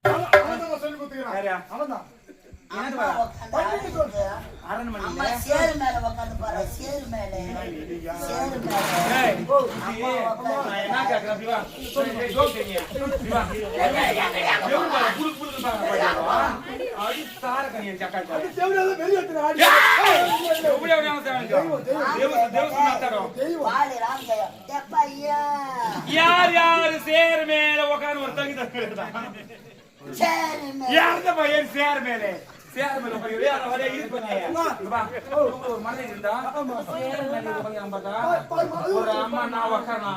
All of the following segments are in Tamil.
அவன் சொல்லி கொடுத்துக்கிறான். அவன்தான் அரண்மனை சேரு மேல உட்காந்து பாரு. சேரு மேல சேரு மேல யார் யாரு சேர் மேல உட்காந்து ஒரு தங்கி யாருந்த பையன் சேர் மேலே சேர் மேல போய் யார வர இது பண்ணாயா ஒரு மண்ணை இருந்தா சேர் மேல போய் அம்பதா ஒரு அம்மா நான் உட்காரனா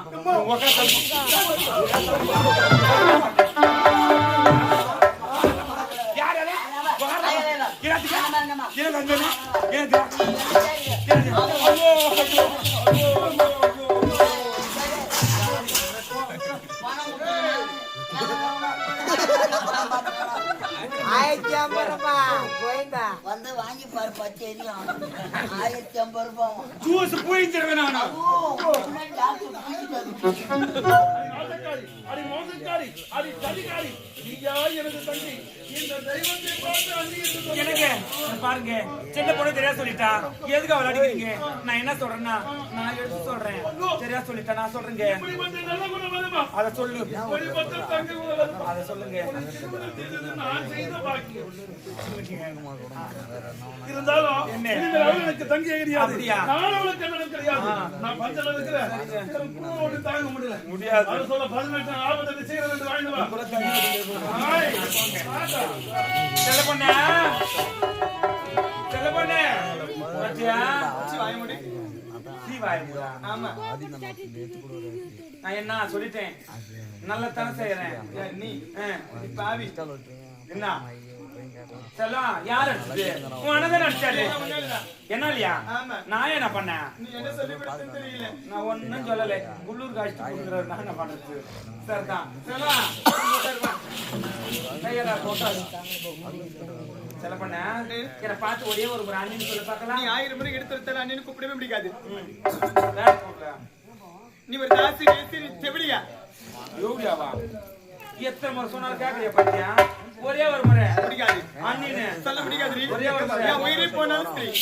யார் யாரு வந்து வாங்கி பாரு. பச்சரியும் 1050 ரூபாய் ஜூஸ் போயிடுறேன் நான். அடி மோசக்காரி அடி கலிகாரி நீயா எனக்கு தங்கி இந்த தெய்வத்தை பார்த்து எனக்கு பாருங்க சின்ன பொண்ணு தெரியா சொல்லிட்டா எதுக்கு அவளை அடிக்கிறீங்க? நான் என்ன சொல்றேன்னா நான் எடுத்து சொல்றேன். தெரியா சொல்லிட்டா நான் சொல்றேங்க. அத சொல்லு. அத சொல்லுங்க. நான் செய்த பாக்கியம் இருந்தாலும் என்ன எனக்கு தங்கி கிடையாது. நான் அவளுக்கு கண்ணன் கிடையாது. நான் பஞ்சல இருக்கிறேன். பூவோடு தாங்க முடியாது. அது சொல்ல 18 ஆபத்து செய்யறது என்று வாங்கிட்டு வா. செல்ல பொண்ணே செல்ல பொண்ணே பாத்தியா வாய முடி சீ வாய முடா. ஆமா நான் என்ன சொல்லிட்டேன். நல்ல தன செய்யறேன். நீ பாவி என்ன செல்லம் யார் அடிச்சது? உன் அண்ணன் அடிச்சாரு. என்ன இல்லையா? நான் என்ன பண்ணேன்? தெரியல. நான் ஒன்னும் சொல்லல. உள்ளூர் காட்சி கொடுக்குறது நான் என்ன பண்றது? சரிதான் செல்லம் செல்ல பண்ண என்ன பார்த்து ஒரே ஒரு அண்ணன் சொல்ல பார்க்கலாம். நீ 1000 முறை எடுத்து அண்ணன் கூப்பிடவே பிடிக்காது. நீ ஒரு தாசி செவிலியா யோகியாவா? எத்தனை முறை சொன்னாலும் கேட்கலையா? பாத்தியா ஒரே ஒரு முறை பிடிக்காது. அண்ணனு சொல்ல பிடிக்காது. ஒரே ஒரு முறை உயிரை போனாலும் சரி.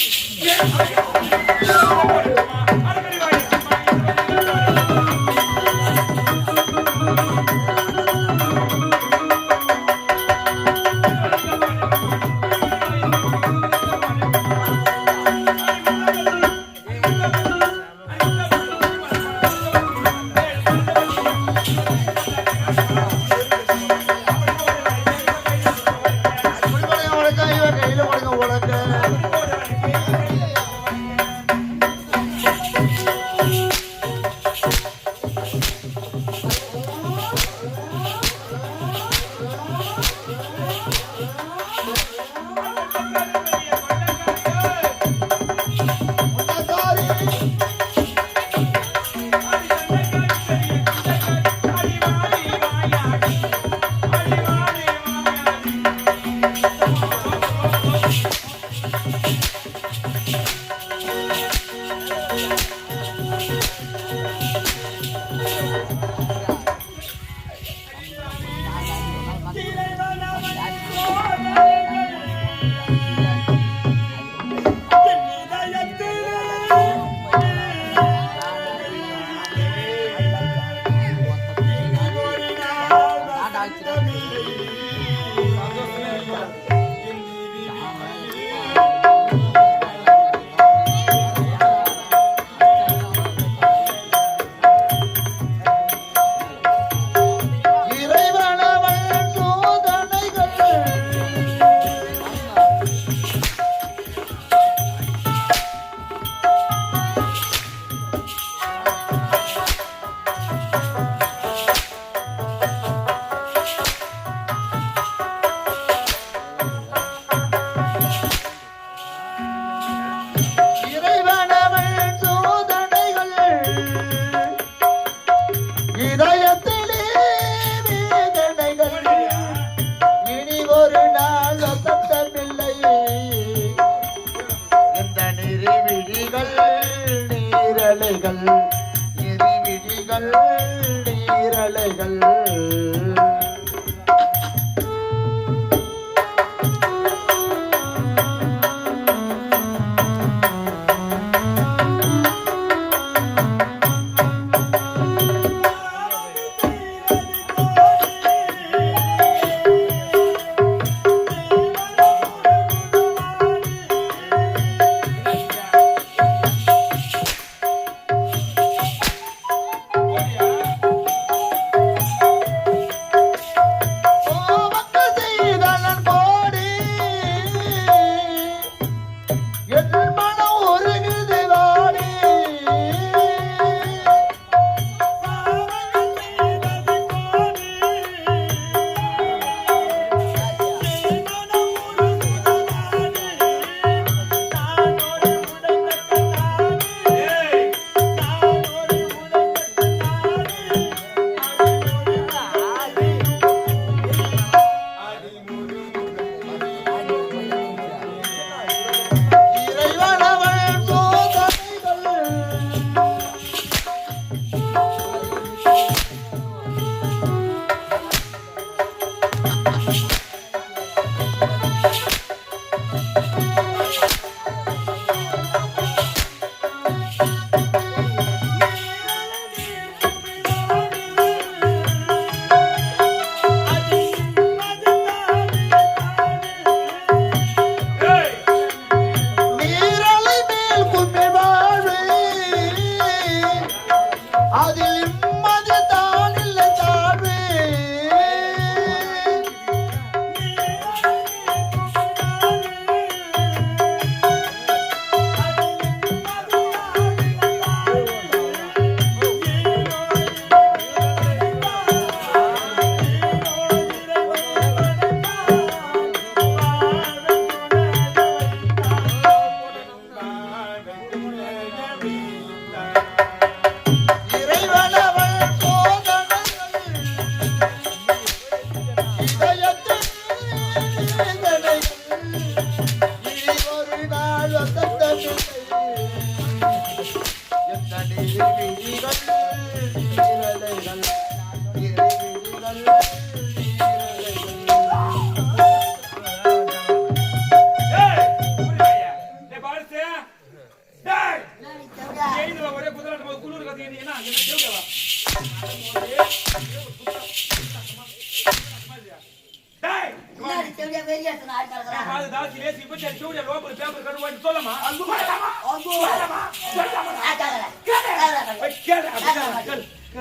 ஒரே குதிரை குளிர் கத்தினா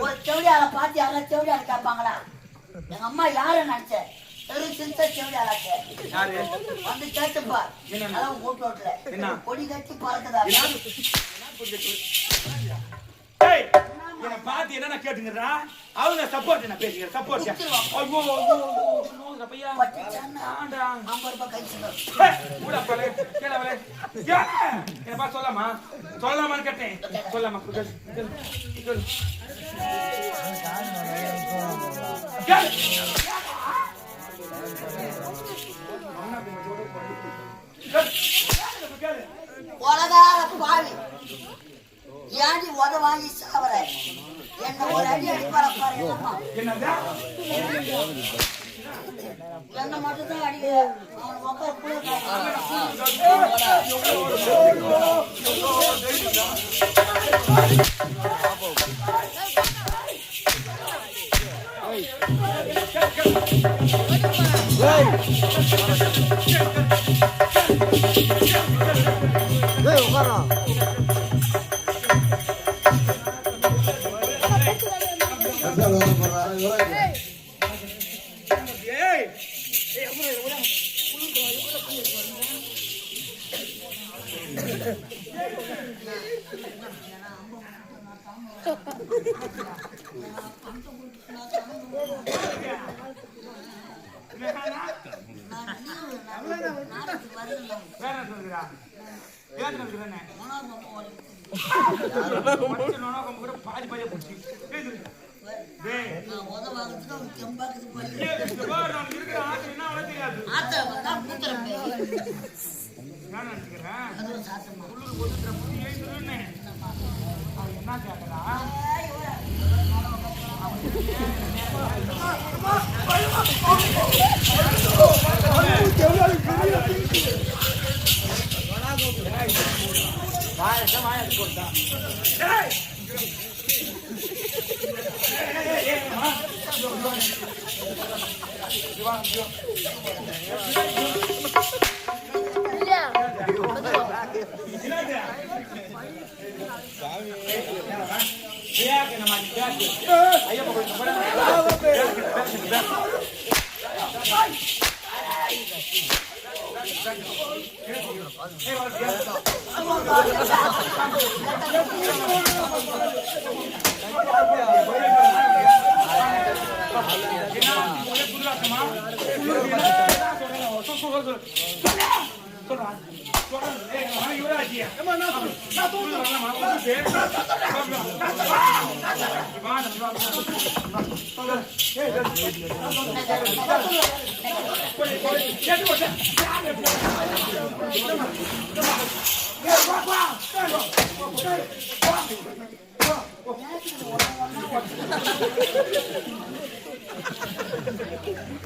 ஒரு செவடியால பாத்து யாரும் செவடியால கேட்பாங்களா? எங்க அம்மா யார நினைச்ச செவடியாலாச்சு வந்து கேட்டுப்பா. அதான் கூட்டு ரோட்ல கொடி கட்டி பறக்குதா? என்ன பாத்து என்ன கேட்டுங்கறா? அவங்க சப்போர்ட் என்ன பேசுங்க சப்போர்ட். பையா ஆண்டா 50 ரூபாய் கைச்சுங்க. கூட பலே கேள பலே. என்ன பா சொல்லலாமான்னு கேட்டேன். சொல்லலாமா? கேள். உலகார பாவி ஏண்டி உத வாங்கி சாவற? என்ன ஒரு அடி அடிப்பார பாரு. என்ன மட்டும் தான் அடிக்கிற. அவன் உட்கார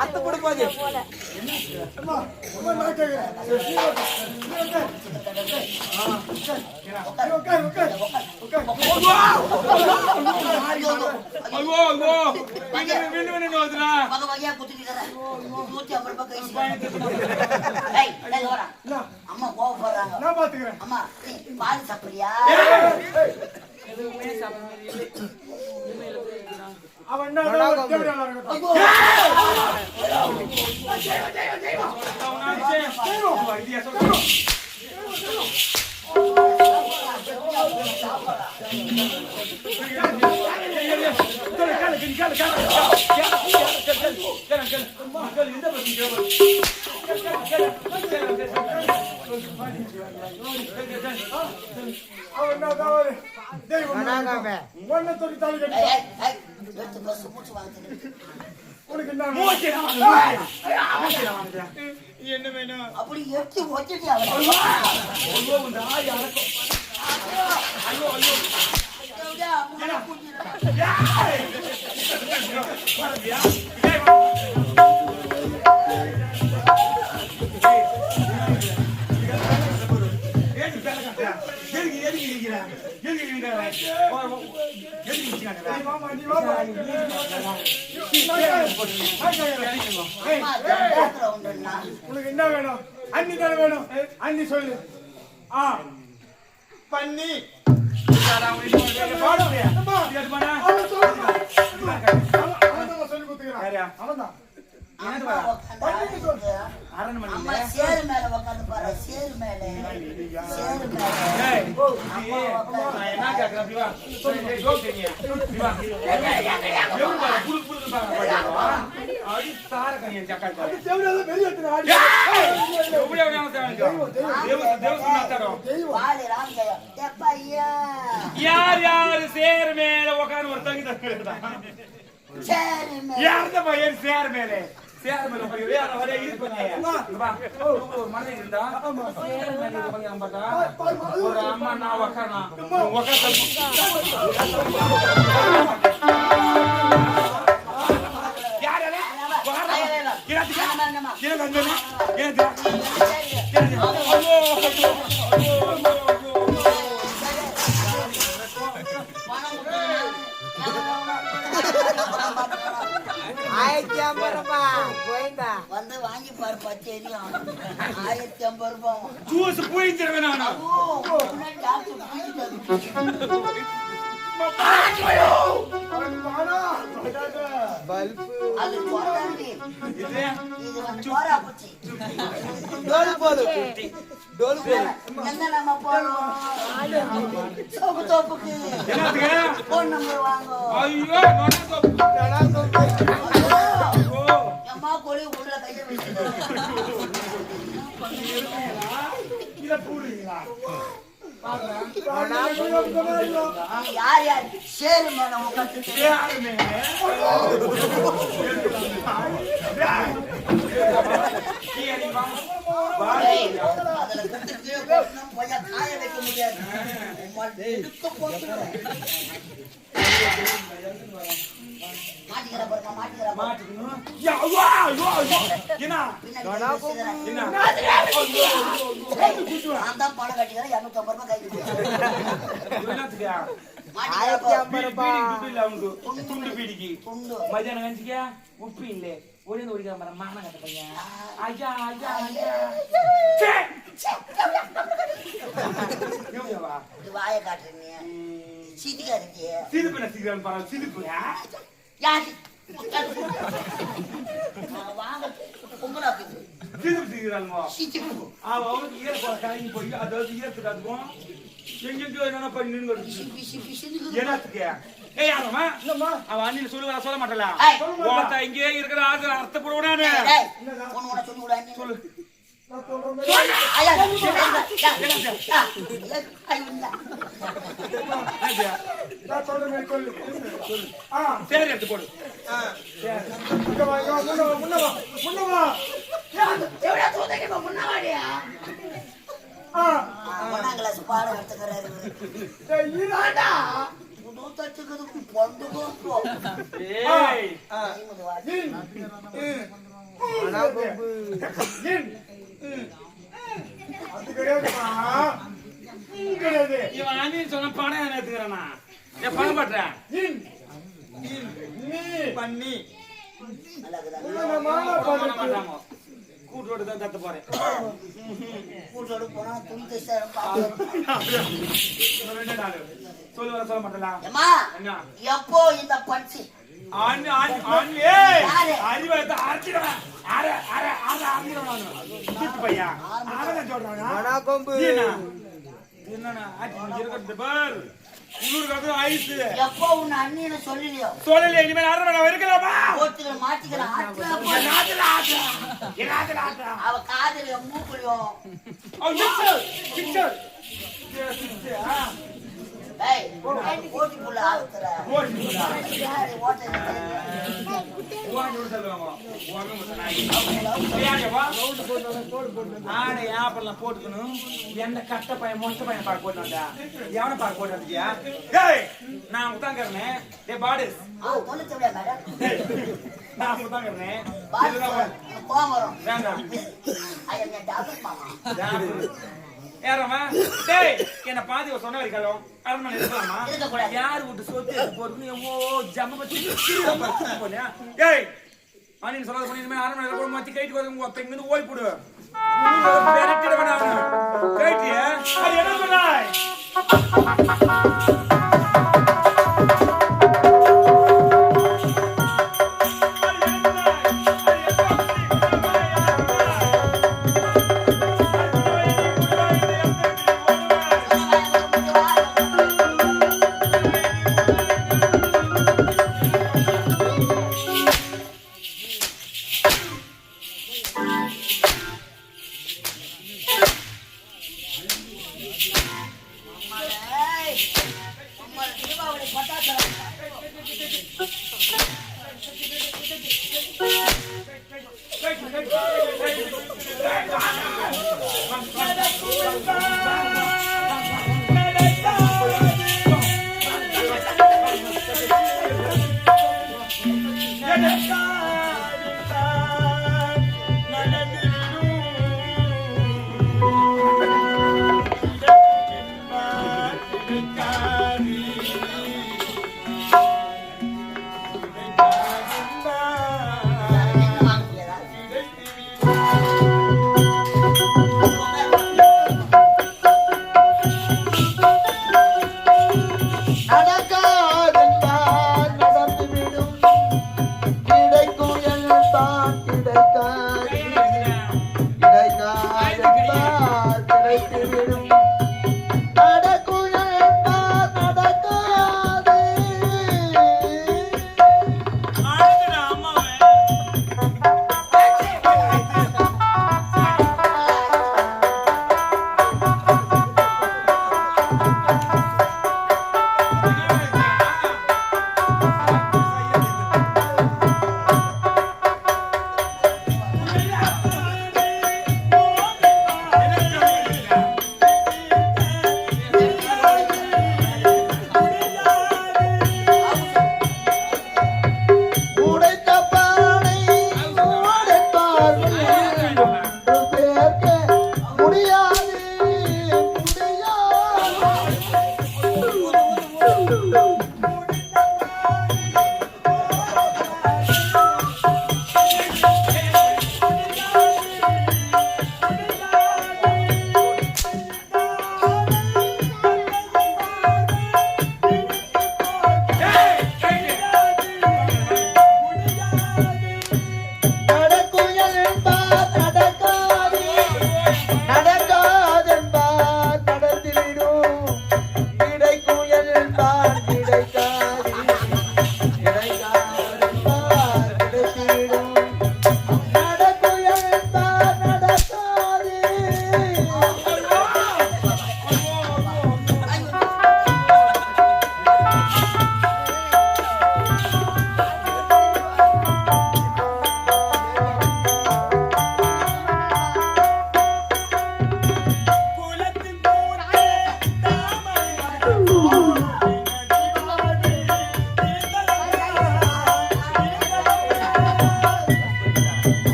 அத்தை கூட போது அம்மா கோவப்படுறாங்க. அம்மா பால் சாப்பிடுறியா? அவன் உனக்கு என்ன மூச்சு என்ன வேணும்? அப்படி எட்டி ஒட்டிட்டு அவன் ஐயோ இந்த ஆய் அடக்கம். ஐயோ ஐயோ உனக்கு என்ன வேணும்? அண்ணி தானே வேணும். அண்ணி சொல்லு. பண்ணி அம்மா சேரு மேல உட்காந்து பாரு. சேரு மேல சேரு யார் யாரு சேர் மேல உட்காந்து ஒரு தங்கி யாருந்த பையன் சேர் மேலே சேர் மேல போய் வேற வர மழை இருந்தா சேர் மேல பார்த்தா ஒரு அம்மா நான் உக்காரனா வந்து வாங்கி பாரு. 10 தெரியும். 1050 ரூபாய் ஜூஸ் போயிடுறேன் நானு. அது போறாண்டி. இது போறா போச்சு. எங்க நம்ம போறோம்? தோப்புக்கு போன் நம்பர் வாங்க. ஐயோ அம்மா கோழி உள்ள கைய வச்சுட்டு யார் யார் சேரு மேல உட்காந்து காய வைக்க முடியாது. பணம் கட்டிக்கிறேன் 250 ரூபாய் மதியானம் கஞ்சிக்கா உப்பு இல்ல ஒரே ஓடிக்கிற மான கட்ட பையன் ஐயா ஐயா வாய காட்டுறீங்க. சிதிகா இருக்கு. சிரிப்பு என்ன சிரிக்கிறான் பாரு சிரிப்பு யாரு வாங்க பொங்கலா சிரிப்பு சிரிக்கிறான்மா சிரிப்பு அவனுக்கு ஈர போல கலங்கி போய் அதாவது ஈரத்துக்கு அதுவும் எங்கெங்கயோ என்ன பண்ணி என்னத்துக்கு ஏய் யாரம்மா அவன் அண்ணில சொல்ல மாட்டல ஓட்ட இங்கே இருக்கிற ஆறு அர்த்தப்பட விடானே சொல்லு சரி எடுத்து போடு பாடம் எடுத்துக்கிறாரு. இவன் அண்ணி சொன்ன படம் என்ன எடுத்துக்கிறானா படம் பண்றேன் பண்ணி கூட்டோடு தான் தத்து போறேன். கூட்டோடு போனா துணி சொல்ல மாட்டலாம் எப்போ இந்த பட்சி எப்போ உன் அண்ணின்னு சொல்லலையோ சொல்லல இனிமேல் இருக்கலாமா மாட்டிக்கலாம் அவ காதல மூக்குலையும் ஏய், ஓட்டி புள்ள ஆகுற. யாரு ஓட்டல போட்டுக்கணும் எந்த கட்ட பையன் மொத்த பையன் பார்க்க போட்டு எவனை பார்க்க போட்டு வந்தியா நான் உட்காந்துக்கிறேன் நான் உட்காந்துக்கிறேன் வேண்டாம் ஏறமா டேய் என்ன பாதி சொன்ன வரைக்கும் அரண்மனை இருக்கலாமா யார் வீட்டு சொத்து போறது எவ்வளோ ஜம்ம பத்தி போனியா ஏய் அண்ணன் சொல்லாத பண்ணி அரண்மனை கூட மாத்தி கைட்டு வந்து உங்க இங்கிருந்து ஓடி போடு விரட்டிடுவேன் அவனு கைட்டிய அது என்ன சொன்னாய்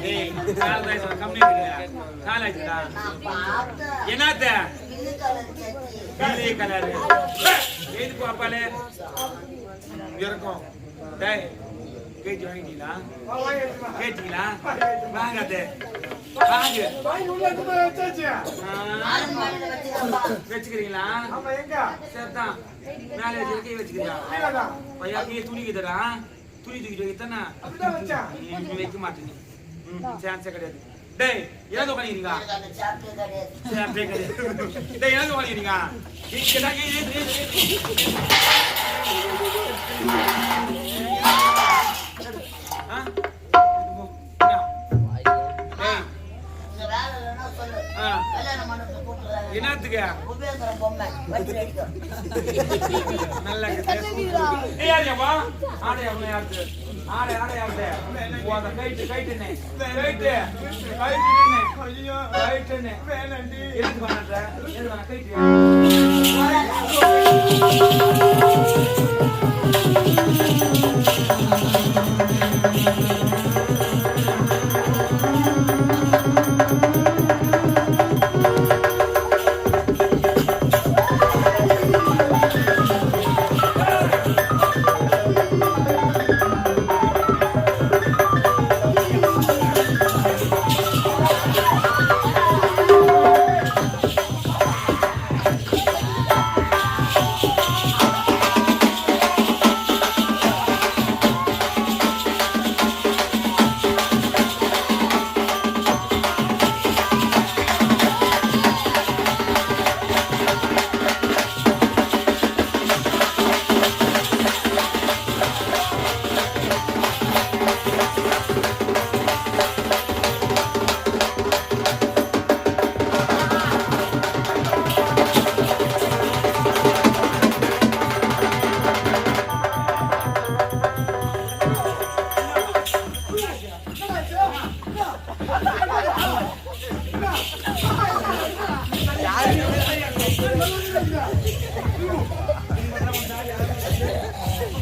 ஏய் கால் தான் சொல்ல கம்மி இல்ல கால் ஆச்சுடா நான் பார்த்தேன். என்னத்த பில்லு கலர் சட்டி. நீல கலர் ஏது பாப்பாலே இருக்கும் டேய் கேஜி வாங்கிட்டீங்களா கேட்டீங்களா வாங்காதே வாங்க ஆறு மணில வச்சுக்கப்பா. வச்சுக்கிறீங்களா சரிதான் மேலே வச்சு வச்சுக்கிறீங்களா பையா கீழே துணிக்குதுடா துணி தூக்கிட்டு வைக்கத்தானே வைக்க மாட்டேங்க சான்ஸே கிடையாது டேய் ஏதோ பண்ணிக்கிறீங்க எனக்கு அந்த சாப்பிட்டே கிடையாது. சான்ஸே கிடையாது டேய் ஏதோ பண்ணிக்கிறீங்க இந்த வேலை இல்லைன்னா சொல்லு. கல்யாணம் பண்ணதுக்கு கூப்பிடுறாங்க. என்னத்துக்கு உபயோகிக்கிற பொம்மை வயிற்று அடிக்கும். நல்லா யாருப்பா ஆடை அவனை யாரு ஆடை ஆடை யாரு அந்த கைட்டு கைட்டுனே கைட்டு கைட்டுனே கைட்டுனே எதுக்கு பண்ணற எதுக்கு பண்ண கைட்டு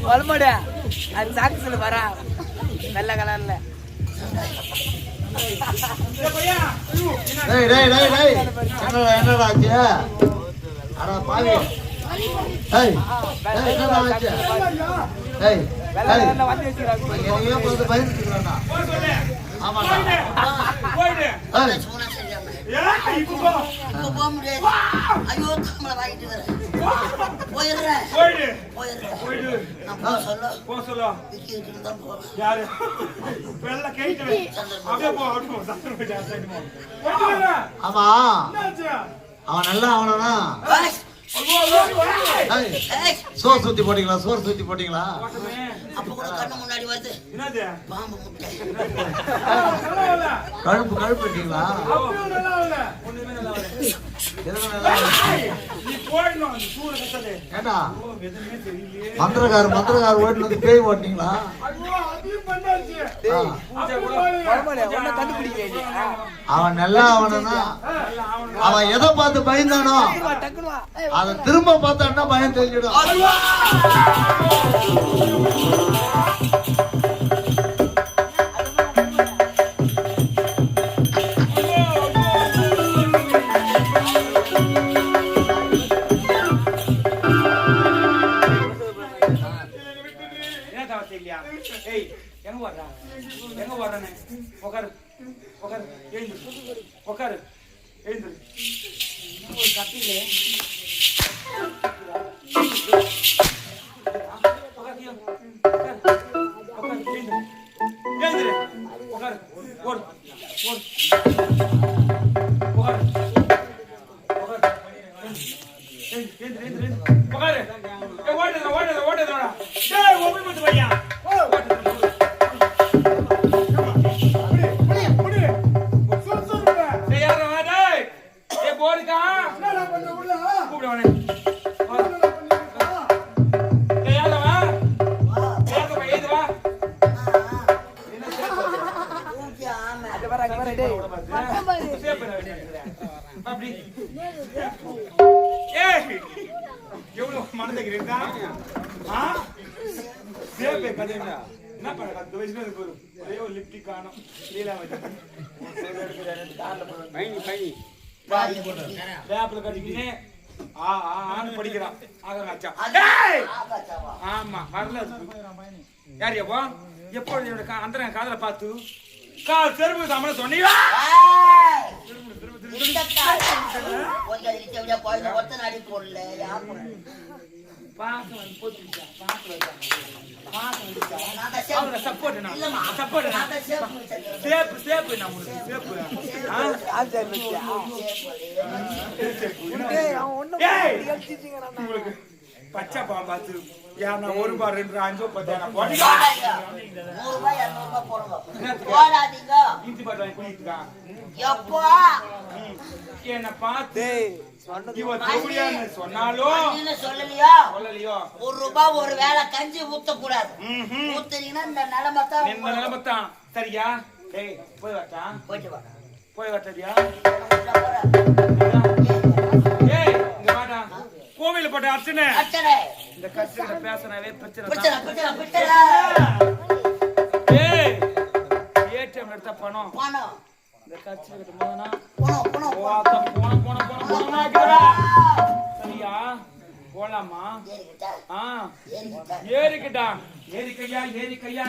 வல்மடா அது சாக்ஸ்ல வரா வெள்ளை கலர்ல டேய் டேய் டேய் டேய் என்னடா ஆச்சு அட பாவி டேய் டேய் என்னடா ஆச்சு டேய் வெள்ளை கலர்ல வந்து வச்சிராங்க நீயே போய் பயந்துட்டீங்களா ஆமாடா போய்டு டேய் சூனா செஞ்சாம. இப்போ போ இப்ப போக முடியாது. ஐயோ தாமரை வாங்கிட்டு வரேன். போயிடுறேன். போய்டு போயிடுறேன். போய்டு நான் போக சொல்ல போ சொல்லு விக்கிட்டு தான் போறேன். யாரு வெள்ள கைட்டு அப்படியே போ அப்படியே போ சத்தம் போய் ஜாஸ்தி போ போய்டு ஆமா என்னாச்சு அவன் நல்லா அவனா ஏய், டேய் ஏய், சோறு சுத்தி போட்டீங்களா சோறு சுத்தி போட்டீங்களா போட்டமே அப்ப கூட கண்ணு முன்னாடி வருது என்னது பாம்பு முட்டை. நல்லா இல்ல கழுப்பு கழுப்பிட்டீங்களா அப்படியே நல்லா இல்ல ஒண்ணுமே நல்லா இல்ல எதுக்கு நல்லா நீ போடணும் அந்த சூர கட்டது ஏண்டா ஓ எதுமே தெரியலையே மந்திரக்கார் ஓட்டுனது பேய் ஓட்டினீங்களா ஐயோ அதையும் பண்ணாச்சு ஆ. பூஜை கூட வல்மடா ஒண்ணு கண்டுபிடிக்கவே அவன் நல்லா அவனா நல்லா ஆவணும் அவன் எதை பார்த்து பயந்தானோ வா டக்குனு வா அதை திரும்ப பார்த்தான்னா பயம் தெரிஞ்சிடும் என்ன தவறு இல்லையா ஏய் எங்க வர்றானே உட்காரு உட்காரு எழுந்து உட்காரு எழுந்து ஒரு கட்டிலே ஊட்டி ஆமை. அங்க வர டேய் அப்படி ஏய் எவ்வளவு மனதைக்கிறீங்க ஆ சேப்பே கதைங்க என்ன பண்ண 10 வயசுல இருக்கு ஒரே ஒரு லிப்டிக் காணோம் லீலா வச்சு பயணி லேப்ல கட்டிக்கினே ஆன்னு படிக்கிறான் ஆகாச்சா ஆமா வரல யார் எப்போ எப்போ அந்த காதல பார்த்து செருப்பு சம்பள சொன்னீங்க பச்சை பாம்பாத்து யாருன்னா 1 ரூபாய் 2 ரூபாய் 5 ரூபாய் 10 என்ன பார்த்து சொல்லலையோ 1 ரூபாய் ஒரு வேளை கஞ்சி ஊத்த கூடாது ஊத்துறீங்கன்னா இந்த நிலைமை தான் சரியா போய் வரட்டா போய் வரட்டியா இங்க வாடா கோவில போட்ட அர்ச்சனை இந்த கட்சியில பேசினாலே பிரச்சனை ஏடிஎம் எடுத்த பணம் இந்த கட்சியில போனா சரியா போலாமா ஏறிக்கிட்டா ஏறி கையா